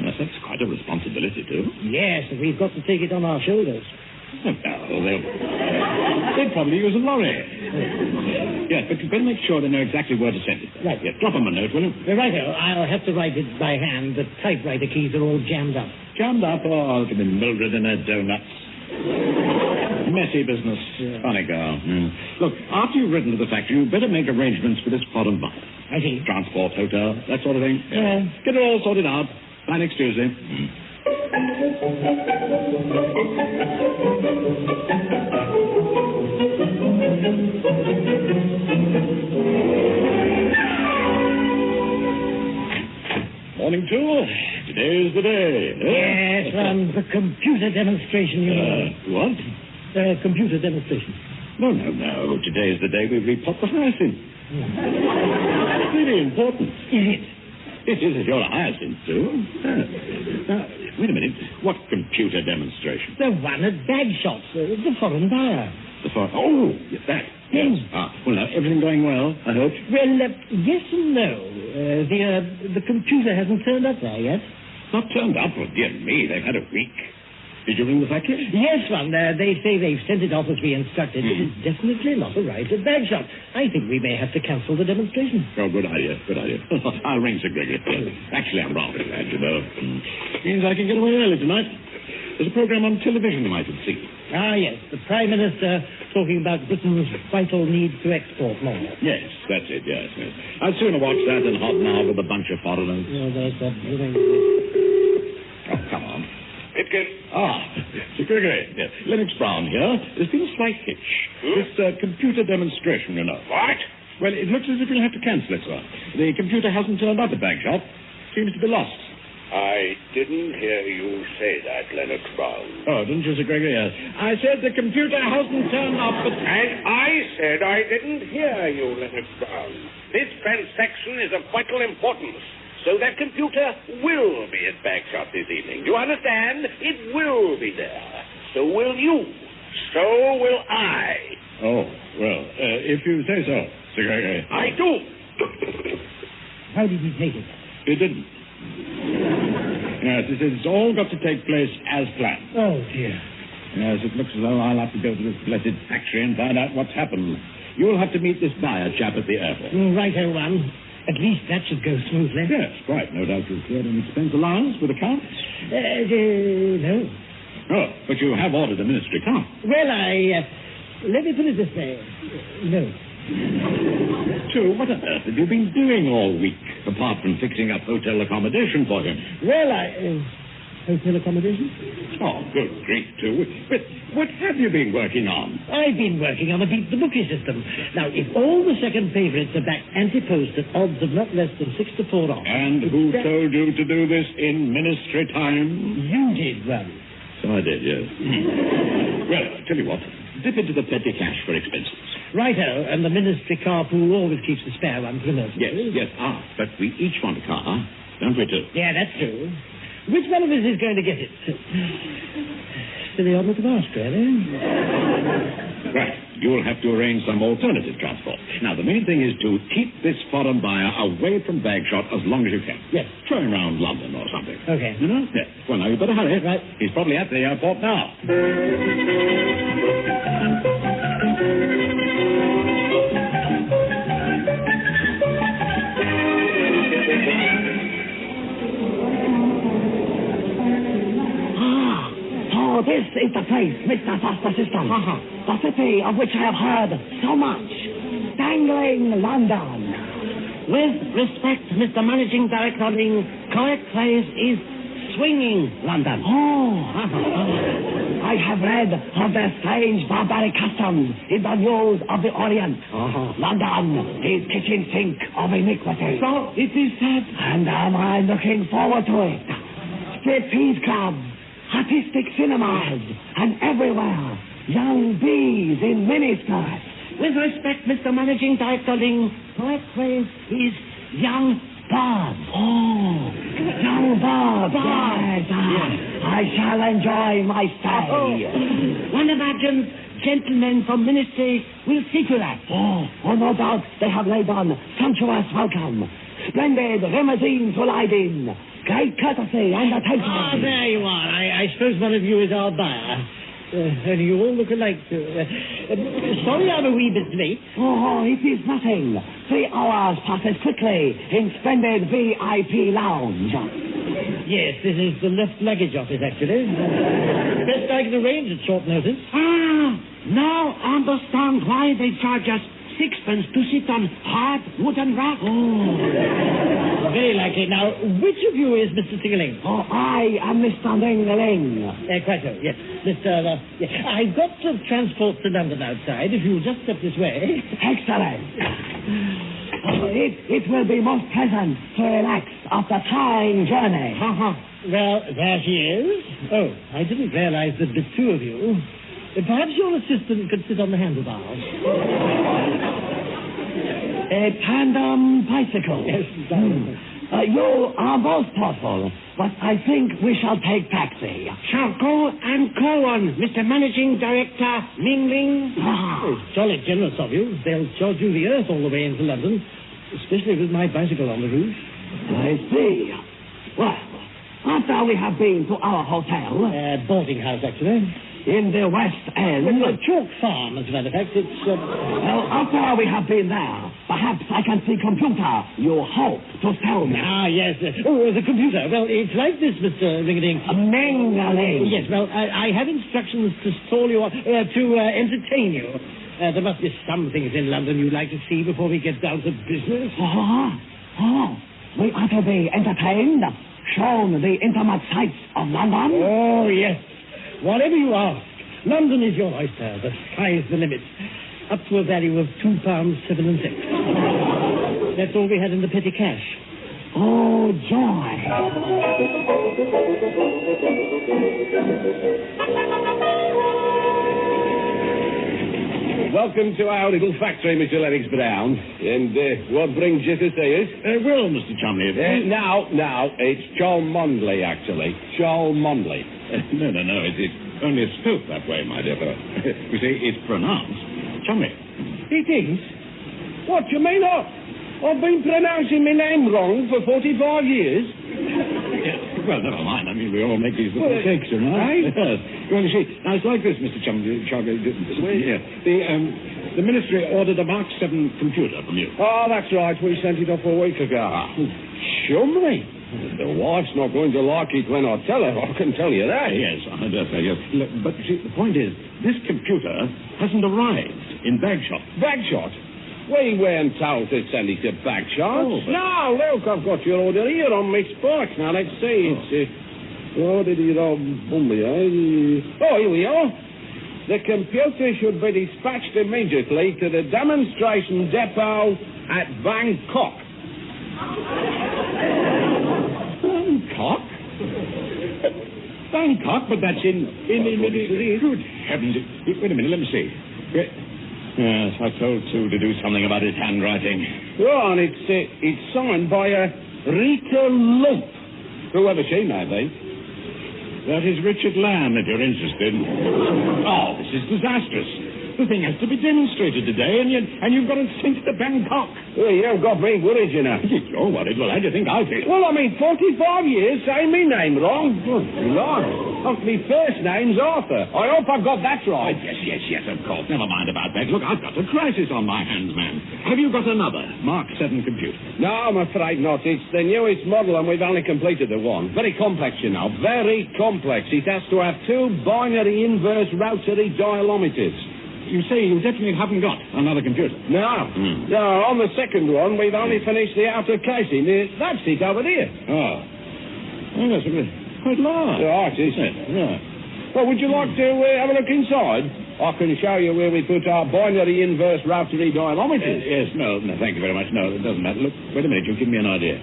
Yes, that's quite a responsibility, too. Yes, and we've got to take it on our shoulders. Oh, they'll probably use a lorry. Yes, but you better make sure they know exactly where to send it. Right. Yeah, drop them a note, will you? Righto. I'll have to write it by hand. The typewriter keys are all jammed up. Jammed up? Oh, look at the Mildred and her donuts. Messy business. Yeah. Funny girl. Look, after you've written to the factory, you'd better make arrangements for this foreign buy. I see. Transport, hotel, that sort of thing. Yeah. Get it all sorted out by next Tuesday. Morning, Tool. Today's the day. Yes, the computer demonstration, you know. What? Computer demonstration. No. Today's the day we repot the hyacinth. It's really important. Is it? It is if you're a hyacinth, too. Now, wait a minute. What computer demonstration? The one at Bagshot, the foreign buyer. Oh, that. Yes. Well, now, everything going well, I hope? Well, yes and no. The computer hasn't turned up there yet. Not turned up? Oh, dear me, they've had a week. Did you ring the factory? Yes, one. They say they've sent it off as we instructed. It is definitely not arrived at Bagshot. I think we may have to cancel the demonstration. Oh, good idea. I'll ring Sir Gregory. Actually, I'm rather glad, you know. Means I can get away early tonight. There's a program on television I could see. Ah, yes. The Prime Minister talking about Britain's vital need to export more. Yes, that's it, yes. I'd sooner watch that than hobnob with a bunch of foreigners. Oh, there's that. Oh, come on. Pitkin. Sir Gregory. Yes. Lennox Brown here. There's been a slight hitch. This computer demonstration, you know. What? Well, it looks as if we'll have to cancel it, sir. The computer hasn't turned up at Bagshot. Seems to be lost. I didn't hear you say that, Lennox Brown. Oh, didn't you, Sir Gregory? Yes. I said the computer hasn't turned up, but... And I said I didn't hear you, Lennox Brown. This transaction is of vital importance. So that computer will be at Bagshot this evening. You understand? It will be there. So will you. So will I. Oh, well, if you say so, Sir Gregory. I do. How did he take it? He didn't. Yes, it's all got to take place as planned. Oh, dear. Yes, it looks as though I'll have to go to this blessed factory and find out what's happened. You'll have to meet this buyer chap at the airport. Righto, one. At least that should go smoothly. Yes, quite. No doubt you've cleared an expense allowance with accounts? No. Oh, but you have ordered a ministry car. Well, let me put it this way. No. So, what on earth have you been doing all week, apart from fixing up hotel accommodation for him? Well, hotel accommodation? Oh, good grief, too. But what have you been working on? I've been working on a beat the bookie system. Now, if all the second favourites are back anti-post at odds of not less than 6 to 4 off... And who told you to do this in ministry time? You did, Ron. So I did, yes. Well, I tell you what. Dip into the petty cash for expenses. Righto, and the ministry car pool always keeps a spare one for emergencies. Yes. But we each want a car, don't we, too? Yeah, that's true. Which one of us is going to get it? Silly oddment of ask, really. Right. You'll have to arrange some alternative transport. Now, the main thing is to keep this foreign buyer away from Bagshot as long as you can. Yes. Throw him around London or something. Okay. You know? Yes. Well, now, you better hurry. Right. He's probably at the airport now. This is the place, Mr. Foster System. The city of which I have heard so much. Dangling London. With respect, Mr. Managing Director, the correct phrase is swinging London. I have read of their strange barbaric customs in the news of the Orient. London is kitchen sink of iniquity. So it is said. And am I looking forward to it? Striptease clubs, artistic cinemas, and everywhere, young bees in miniskirts. With respect, Mr. Managing Director, the correct phrase is young birds. Young birds. Yes. I shall enjoy my stay. One imagines gentlemen from ministry will see to that. No doubt they have laid on sumptuous welcome. Splendid limousines will ride in. Great courtesy and attention. There you are. I suppose one of you is our buyer. Only you all look alike. Sorry I'm a wee bit late. It is nothing. 3 hours passes quickly in splendid VIP lounge. Yes, this is the left luggage office, actually. Best I can arrange at short notice. Now understand why they charge us 6pence to sit on hard wooden rocks. Oh, very likely. Now, which of you is Mr. Tingeling? Oh, I am Mr. Ling-a-ling. Quite so, yes. Mr. Yes. I've got transport to London outside, if you'll just step this way. Excellent. It will be most pleasant to relax after a trying journey. Well, there she is. Oh, I didn't realize there'd be two of you. Perhaps your assistant could sit on the handlebars. A tandem bicycle. Yes, you are most thoughtful, but I think we shall take taxi. Charcoal and Cowan, Mr. Managing Director Mingling. Jolly generous of you. They'll charge you the earth all the way into London, especially with my bicycle on the roof. I see. Well, after we have been to our hotel... boarding house, actually. In the West End. Chalk Farm, as a matter of fact. It's, Well, after we have been there, perhaps I can see computer you hope to sell me. yes. Oh, the computer. Well, it's like this, Mr. Ring-a-ding. Ming-a-ling. Yes, well, I have instructions to stall you on, to entertain you. There must be some things in London you'd like to see before we get down to business. We ought to be entertained, shown the intimate sights of London. Oh, yes. Whatever you ask, London is your oyster. The sky's the limit. Up to a value of £2.76. That's all we had in the petty cash. Oh, joy. Welcome to our little factory, Mr. Lennox Brown. And what brings you to see us? Well, Mr. Chumley... Now, it's Cholmondeley, actually. Cholmondeley. No, it's only spelt that way, my dear fellow. You see, it's pronounced Chumley. It is? What do you mean? I've been pronouncing my name wrong for 45 years. Well, never mind. I mean, we all make these little mistakes, you know. Yes. Well, you see, now it's like this, Mr. Chumley. The ministry ordered a Mark 7 computer from you. Oh, that's right. We sent it off a week ago. Chumley? The wife's not going to like it when I tell her, I can tell you that. Yes, I dare say, yes. But, you see, the point is, this computer hasn't arrived in Bagshot. Bagshot? We weren't told to send it to Bagshot. Oh, but... No, look, I've got your order here on my spikes. Now, let's see. It's... Oh, here we are. The computer should be dispatched immediately to the demonstration depot at Bangkok. Bangkok? But that's in good heavens. Wait a minute, let me see. Yes, I told Sue to do something about his handwriting. Oh, and it's signed by a Rita Lump, whoever she may be. That is Richard Lamb, if you're interested. Oh, this is disastrous. The thing has to be demonstrated today, and you've got it sent to Bangkok. Well, you've got me worried, you know. You're worried. Well, how do you think I feel? Well, I mean, 45 years saying me name wrong. Good Lord. My first name's Arthur. I hope I've got that right. Oh, yes, of course. Never mind about that. Look, I've got a crisis on my hands, man. Have you got another Mark 7 computer? No, I'm afraid not. It's the newest model, and we've only completed the one. Very complex, you know. Very complex. It has to have 2 binary inverse rotary dialometers. You say you definitely haven't got another computer? No. No, on the second one, we've only finished the outer casing. That's it over there. Oh, that's quite large. Right, isn't it? Yeah. Well, would you like to have a look inside? I can show you where we put our binary inverse rotary dialometers. Yes, no, thank you very much. No, it doesn't matter. Look, wait a minute, you'll give me an idea.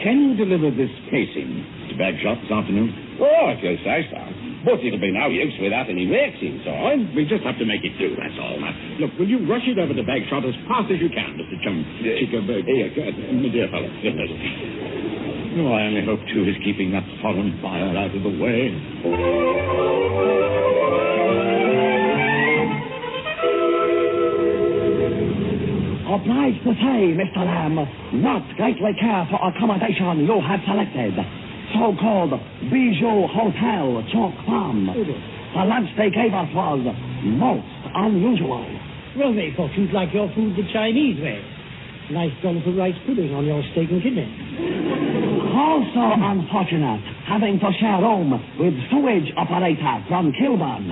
Can you deliver this casing to Bagshot this afternoon? Oh, if you say so. But it'll be no use without any works inside. We just have to make it do, that's all. Now, look, will you rush it over to Bagshot as fast as you can, Mr. Chickenberg? Here, my dear fellow. Oh, I only hope, too, he's keeping that foreign fire out of the way. Obliged to say, Mr. Lamb, not greatly care for accommodation you have selected. So-called Bijou Hotel, Chalk Farm. The lunch they gave us was most unusual. Well, they thought you'd like your food the Chinese way. Nice dollop of rice pudding on your steak and kidney. Also unfortunate, having to share room with sewage operator from Kilburn.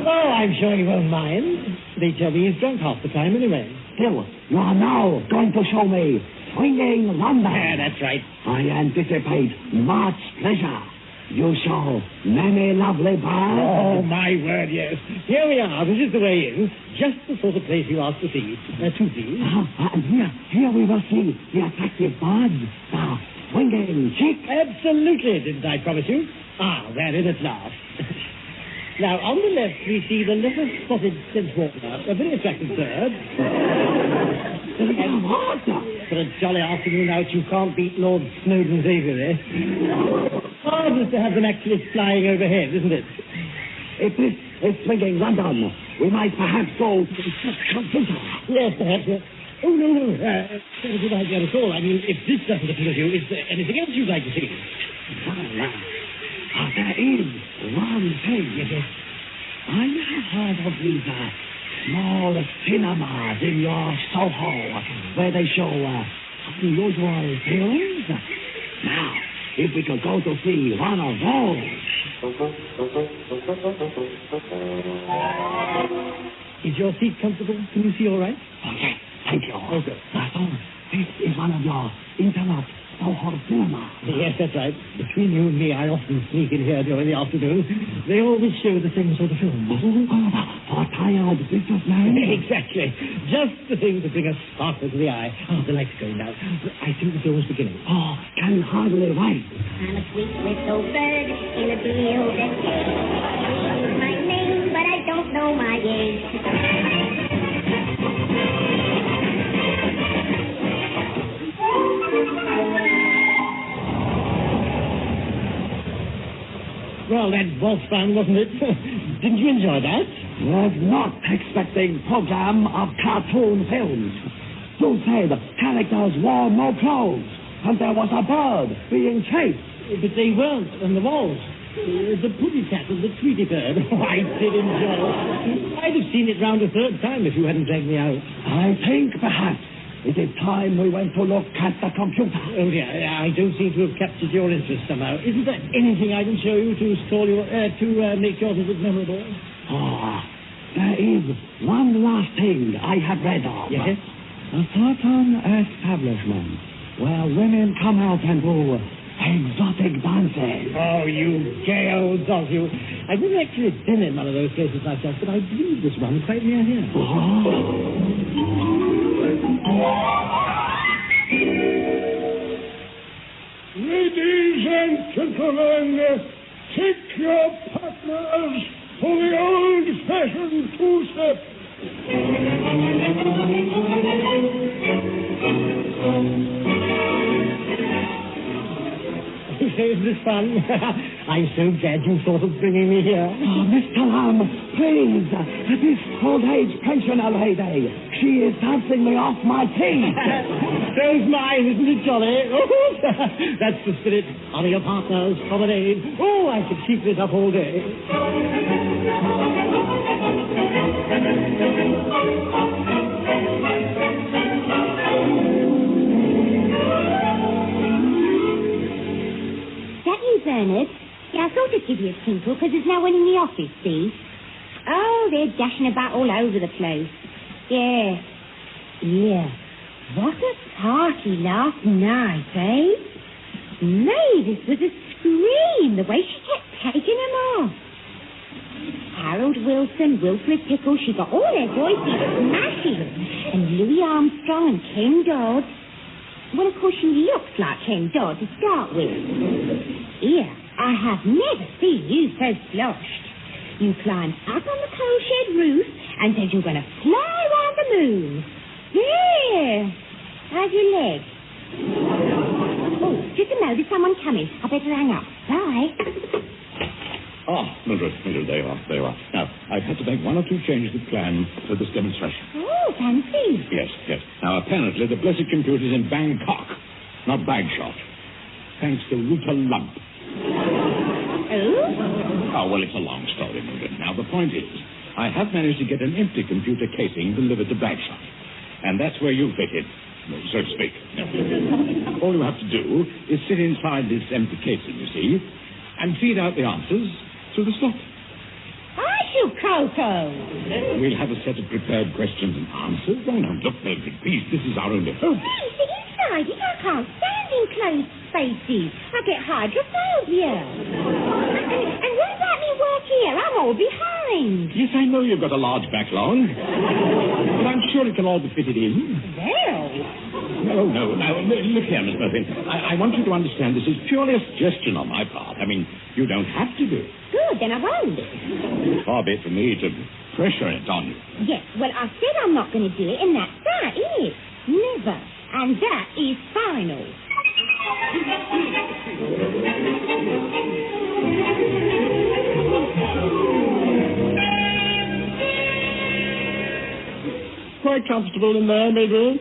Oh, I'm sure he won't mind. They tell me he's drunk half the time anyway. Still, you are now going to show me swinging London. Yeah, that's right. I anticipate much pleasure. You show many lovely bars. Oh, my word, yes. Here we are. This is the way in. Just the sort of place you asked to see. Two, please. And here we will see the attractive birds. Swinging chick. Absolutely, didn't I promise you? We're in at last. Now, on the left, we see the leather-spotted sedge-warbler, a very attractive bird. For a jolly afternoon out, you can't beat Lord Snowdon's aviary. Marvellous to have them actually flying overhead, isn't it? If this is swinging London, we might perhaps go to the computer. Yes, perhaps. Oh, no. Not a good idea at all. I mean, if this doesn't appeal to you, is there anything else you'd like to see? There is one thing. Yes. I have heard of these small cinemas in your Soho where they show unusual films. Now, if we could go to see one of those. Is your seat comfortable? Can you see all right? Okay, thank you. Okay. So, this is one of your internet Soho cinemas. Yes, that's right. Between you and me, I often sneak in here during the afternoon. They always show the same sort of films. For tired businessmen? Exactly. Just the thing to bring a sparkle to the eye. Oh, the light's going now. I think the film's beginning. Oh, can hardly wait. I'm a sweet little bird in a building. My name, but I don't know my age. Well, that was fun, wasn't it? Didn't you enjoy that? Was not expecting program of cartoon films. You said characters wore no clothes, and there was a bird being chased. But they weren't on the walls. The pussy cat and the Tweety bird. Oh, I did enjoy it. I'd have seen it round a third time if you hadn't dragged me out. I think perhaps it is time we went to look at the computer. Oh, dear, I don't seem to have captured your interest somehow. Isn't there anything I can show you to make your visit memorable? There is one last thing I have read of. Yes? A certain establishment where women come out and do exotic dances. Oh, you gay old dog, you. I've never actually been in one of those places myself, but I believe there's one quite near here. Ladies and gentlemen, take your partners for the old-fashioned two-step. Isn't this fun? I'm so glad you thought of bringing me here. Oh, Mr. Lamb, please, this old-age pensioner lady, she is dancing me off my feet. So's mine, isn't it, Johnnie? Oh, that's the spirit. Honor your partners, promenade. Oh, I could keep this up all day. Bernard? Yeah, I thought I'd give you a tinkle because there's no one in the office, see? Oh, they're dashing about all over the place. Yeah. What a party last night, eh? May, this was a scream, the way she kept taking them off. Harold Wilson, Wilfred Pickle, she got all their voices smashing. And Louis Armstrong and Ken Dodd. Well, of course, she looks like Ken Dodd to start with. Here, I have never seen you so flushed. You climbed up on the coal shed roof and said you were going to fly around the moon. Yeah. How's your leg? Oh, just a moment, there's someone coming. I better hang up. Bye. Mildred, there you are. Now, I've had to make one or two changes to plan for this demonstration. Oh, fancy. Yes. Now, apparently, the blessed computer's in Bangkok, not Bagshot. Thanks to Ruta Lump. Oh? Well, it's a long story, Mildred. Now, the point is, I have managed to get an empty computer casing delivered to Bagshot. And that's where you fit in, so to speak. All you have to do is sit inside this empty casing, you see, and feed out the answers through the slot. I you, Coco. We'll have a set of prepared questions and answers. Oh, no, look, Mildred, please, this is our only hope. Please, sit inside it. I can't stand enclosed spaces. I get hydrophobia. And what about me work here? I'm all behind. Yes, I know you've got a large backlog, but I'm sure it can all be fitted in. Well... No. Now, look here, Miss Murphy. I want you to understand this is purely a suggestion on my part. I mean, you don't have to do it. Good, then I won't. Far be it from me to pressure it on you. Yes, well, I said I'm not going to do it, and that's that, is it? Never. And that is final. Quite comfortable in there, Mildred?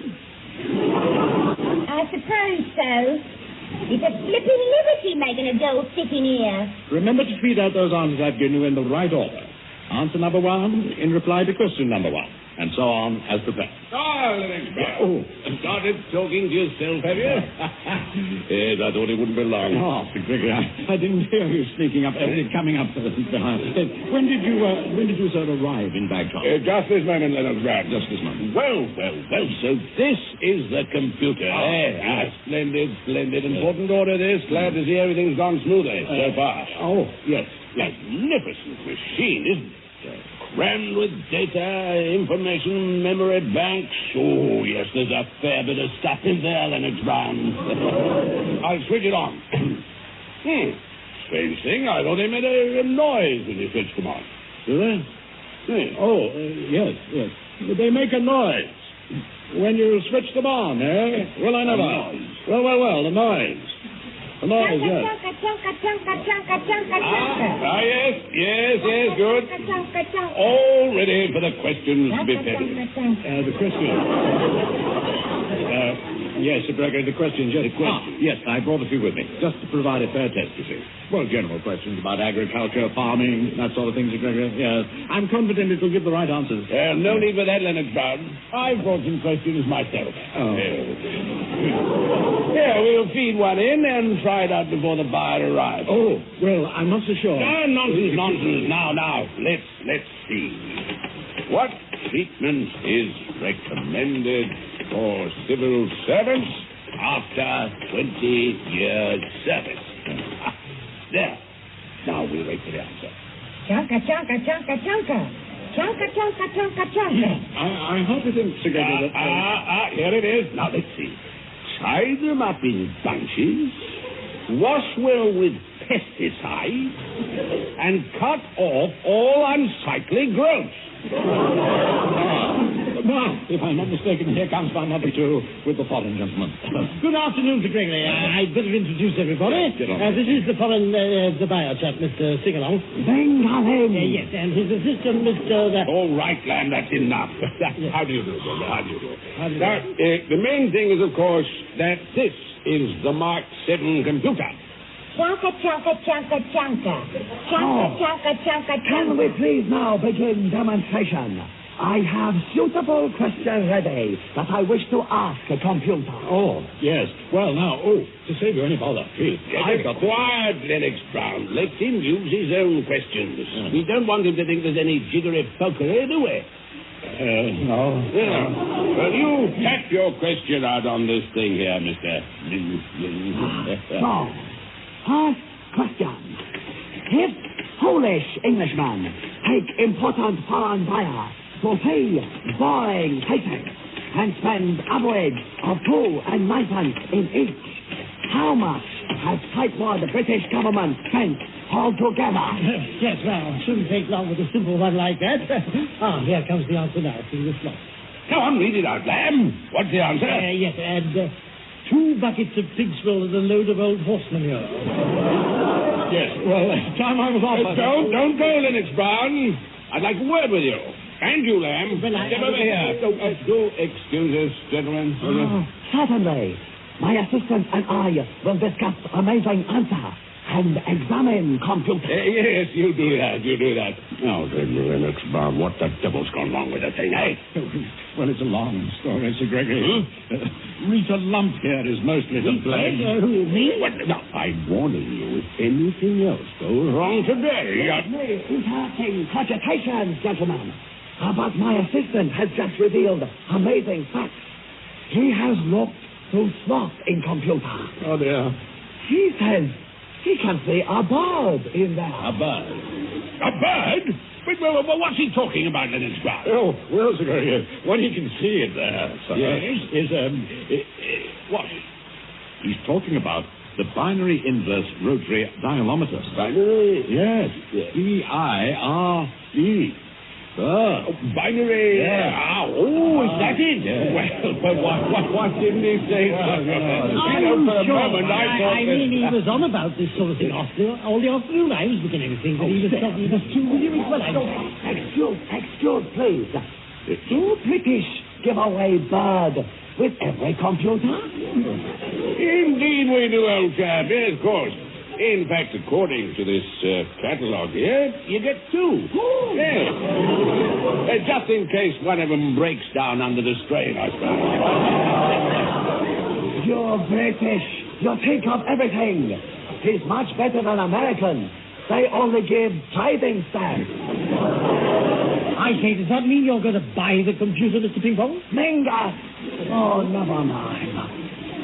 I suppose so. It's a flipping liberty making a doll sit in here. Remember to feed out those answers I've given you in the right order. Answer number 1 in reply to question number 1, and so on as prepared. Oh, started talking to yourself, have you? Yes, I thought it wouldn't be long. Oh, Sir Gregory, I didn't hear you sneaking up, coming up behind. When did you, sir, arrive in Bagshot? Just this moment, Leonard Brad. Just this moment. Well, so this is the computer. Yes. Splendid. Important order, this. Glad to see everything's gone smoothly so far. Oh, yes. Magnificent machine, isn't it? Crammed with data, information, memory banks. Oh, yes, there's a fair bit of stuff in there, Lennox Brown. I'll switch it on. Strange thing, I thought they made a noise when you switched them on. Do they? Yes. Oh, yes. They make a noise when you switch them on, eh? Well, I never. Well, the noise. The noise, yes. Yes, good. All ready for the questions to be petted. The question. Yes, Sir Gregory, the questions, yes. Yes, I brought a few with me, just to provide a fair test, you see. Well, general questions about agriculture, farming, that sort of thing, Sir Gregory. Yes. I'm confident it will give the right answers. No need for that, Leonard Brown. I've brought some questions myself. Oh. Here, we'll feed one in and try it out before the buyer arrives. Oh, well, I'm not so sure. Nonsense. Now, let's see. What treatment is recommended for civil servants after 20 years service? There. Now we'll wait for the answer. Chonka. I hope you think, Sir Gregory, that... Here it is. Now, let's see. Tie them up in bunches, wash well with pesticides, and cut off all unsightly growths. Now, if I'm not mistaken, here comes my number 2 with the foreign gentleman. Good afternoon, Sir Gregory. I'd better introduce everybody. This is the foreign, the buyer chap, Mr. Singalong. Yes, and his assistant, Mr. All right, Lamb, that's enough. How do you do, brother? How do you do? Now, the main thing is, of course, that this is the Mark 7 computer. Chonka. Can we please now begin demonstration? I have suitable questions ready that I wish to ask a computer. Oh, yes. Well, now, to save you any bother, please. Quiet, Lennox Brown. Let him use his own questions. We don't want him to think there's any jiggery pokery, do we? No. Yeah. Well, you tap your question out on this thing here, Mr. So, first question. If foolish Englishmen take important foreign buyers to see boring cases and spend average of 2 and 9 pence in each, how much has tightwad the British government spent altogether? Yes, well, it shouldn't take long with a simple one like that. Here comes the answer now through the slot. Come on, read it out, Lamb. What's the answer? Yes, and 2 buckets of pig's wool and a load of old horse manure. Yes, well, time I was off. Don't go, Lennox Brown. I'd like a word with you. And you, Lamb. Step over here. Do excuse us, gentlemen. Certainly. My assistant and I will discuss amazing answer. and examine computer. Yes, you do that. Now then, Lennox, Bob, what the devil's gone wrong with the thing, eh? Well, it's a long story, Sir Gregory. Rita Lump here is mostly to blame. Me? Now, I'm warning you, if anything else goes wrong today... Interesting cogitations, gentlemen. But my assistant has just revealed amazing facts. He has looked through sloth in computer. Oh, dear. He says he can see a bird in there. A bird? A bird? Well, what's he talking about, Lennox, Bob? Oh, well, Sir Gregory, what he can see in there, sir, is, What? he's talking about the binary inverse rotary dialometer. Binary? Yes, B-I-R-E. Oh, binary. Yeah. Is that it? Yeah. Well, but what didn't he say? I'm for a sure. moment, I thought I mean, he was on about this sort of thing all the afternoon. I was looking at everything, but he was talking about two years. Well, Excuse, please. Do British give away bird with every computer? Indeed we do, old chap. Yes, of course. In fact, according to this catalogue here, you get two. Yes. Just in case one of them breaks down under the strain, I suppose. You're British. You think of everything. He's much better than American. They only give tithing stamps. I say, does that mean you're going to buy the computer, Mr. Pinkpong? Mingus! Oh, never mind.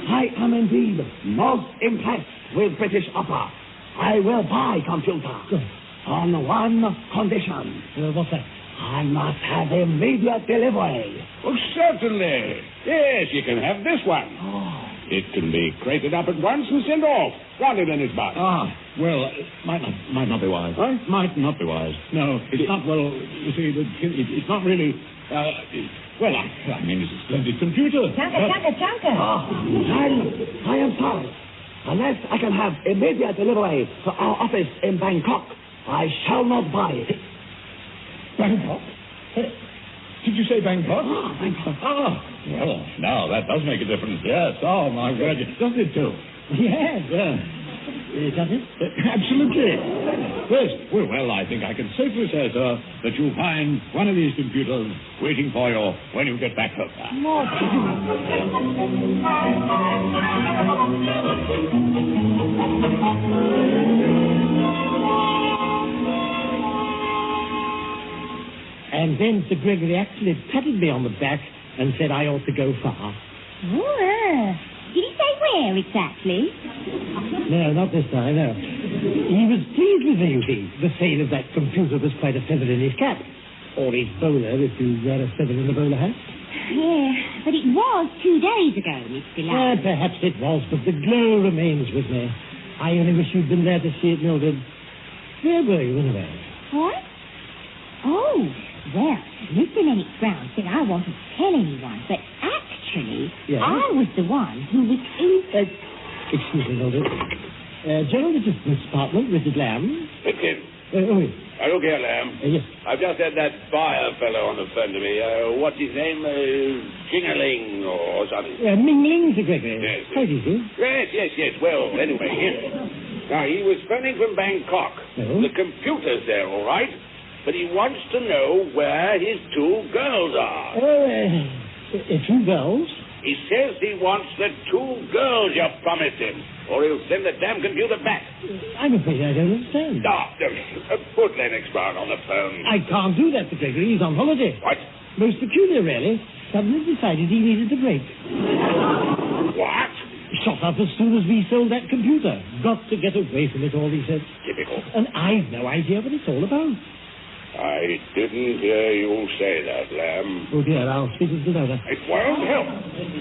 I am indeed most impressed with British opera. I will buy computer. Good. On one condition. What's that? I must have immediate delivery. Oh, certainly. Yes, you can have this one. Oh. It can be crated up at once and sent off. Wanted in its box. Well, might not be wise. Huh? Might not be wise. No, it's not, well, you see, it's not really, well, I mean, it's a splendid computer. Chunker. I am sorry. Unless I can have immediate delivery to our office in Bangkok, I shall not buy it. Bangkok? Did you say Bangkok? Bangkok. Well, now that does make a difference, yes. Oh, my word, doesn't it, too? Yes. Does it? Absolutely. Yes. Well, I think I can safely say, sir, that you'll find one of these computers waiting for you when you get back home. And then Sir Gregory actually patted me on the back and said I ought to go far. Oh, did he say where exactly? No, not this time, no. He was pleased with me, you see. The sale of that computer was quite a feather in his cap. Or his bowler, if you wear a feather in the bowler hat. Yeah, but it was 2 days ago, Mr. Lamb. Perhaps it was, but the glow remains with me. I only wish you'd been there to see it, Mildred. Where were you, anyway? What? Oh, well, Mr. Lennox Brown said I wasn't to tell anyone, but actually, Yes? I was the one who was in... Excuse me, Mildred. General Assistance Department, Mrs. Lamb. Pitkin. Yes. Look here, Lamb. Yes. I've just had that buyer fellow on the phone to me. What's his name? Jingerling or something. Mingling, Sir Gregory. Yes. Quite easy. Yes. Well, anyway, now, he was phoning from Bangkok. Oh. The computer's there, all right, but he wants to know where his two girls are. Two girls? He says he wants the two girls you promised him, or he'll send the damn computer back. I'm afraid I don't understand. Put Lennox Brown on the phone. I can't do that, Sir Gregory. He's on holiday. What? Most peculiar, really. Suddenly decided he needed a break. What? Shot up as soon as we sold that computer. Got to get away from it all, he said. Typical. And I've no idea what it's all about. I didn't hear you say that, Lamb. Oh, dear, I'll speak to the doctor. It won't help.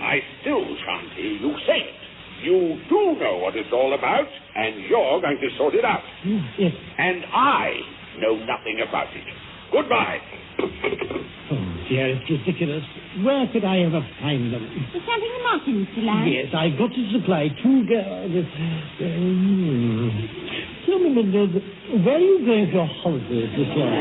I still shan't hear you say it. You do know what it's all about, and you're going to sort it out. Yes. And I know nothing about it. Goodbye. Oh, dear, it's ridiculous. Where could I ever find them? Is something the matter, Mr. Lamb? Yes, I've got to supply two girls. Tell me, Mildred, where are you going for your holidays this year?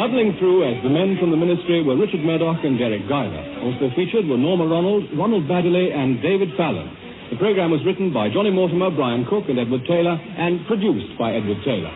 Muddling through as the men from the ministry were Richard Murdoch and Deryck Guyler. Also featured were Norma Ronald, Ronald Baddiley, and David Fallon. The program was written by Johnnie, Mortimer, Brian Cooke, and Edward Taylor, and produced by Edward Taylor.